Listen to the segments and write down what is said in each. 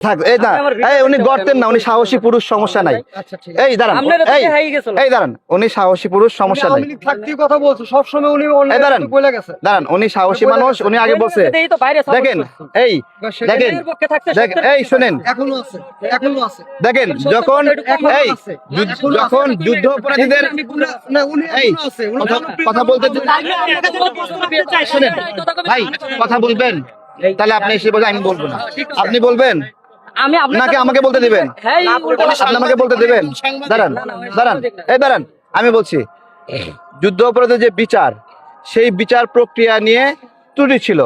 থাক এই না এই উনি গর্তেন না, উনি সাহসী পুরুষ, সমস্যা নাই। এই দাঁড়ান, এই দাঁড়ান, উনি সাহসী পুরুষ, সমস্যা নাই। থাকতেই কথা বলছো সবসময়, উনি এই দাঁড়ান বলে গেছে। দাঁড়ান, উনি সাহসী মানুষ, উনি আগে বলছে। দেখেন এই দেখেন এই শুনেন, এখনো আছে, এখনো আছে। দেখেন যখন এই যখন যুদ্ধ অপরাধীদের না উনি এই এখনো আছে, উনি কথা বলতে শুনেন ভাই, কথা বলবেন তাহলে আপনি এসে বলে আমি বলবো না, আপনি বলবেন নাকি আমাকে বলতে দিবেন? আপনি আমাকে বলতে দিবেন? দাঁড়ান দাঁড়ান এই দাঁড়ান, আমি বলছি যুদ্ধ অপরাধের যে বিচার, সেই বিচার প্রক্রিয়া নিয়ে ত্রুটি ছিল,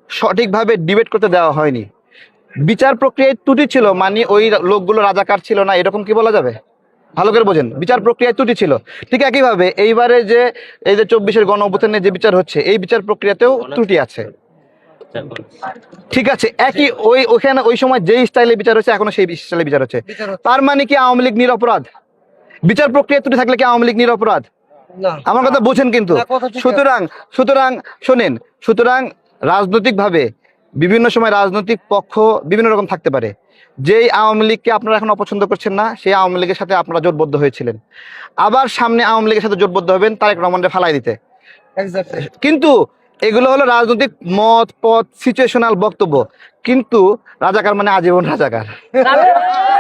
সঠিকভাবে ডিবেট করতে দেওয়া হয়নি। বিচার প্রক্রিয়ায় ত্রুটি ছিল মানে ওই লোকগুলো রাজাকার ছিল না, এরকম কি বলা যাবে? ভালো করে বোঝেন, বিচার প্রক্রিয়ায় ত্রুটি ছিল। ঠিক একইভাবে এইবারে যে এই যে 24-এর গণ অভ্যুত্থানের যে বিচার হচ্ছে, এই বিচার প্রক্রিয়াতেও ত্রুটি আছে। ঠিক আছে, একই ওইখানে ওই সময় যে স্টাইলে বিচার হচ্ছে, এখনো সেই স্টাইলে বিচার হচ্ছে। তার মানে কি আওয়ামী লীগ নিরপরাধ? বিচার প্রক্রিয়া ত্রুটি থাকলে কি আওয়ামী লীগ নিরপরাধ? আমার কথা বুঝেন কিন্তু। সুতরাং সুতরাং শোনেন, সুতরাং রাজনৈতিকভাবে বিভিন্ন সময় রাজনৈতিক পক্ষ বিভিন্ন রকম থাকতে পারে। যেই আওয়ামী লীগকে আপনারা এখন অপছন্দ করছেন না, সেই আওয়ামী লীগের সাথে আপনারা জোটবদ্ধ হয়েছিলেন, আবার সামনে আওয়ামী লীগের সাথে জোটবদ্ধ হবেন তারেক রহমানকে ফালাই দিতে। কিন্তু এগুলো হলো রাজনৈতিক মত পথ সিচুয়েশনাল বক্তব্য, কিন্তু রাজাকার মানে আজীবন রাজাকার।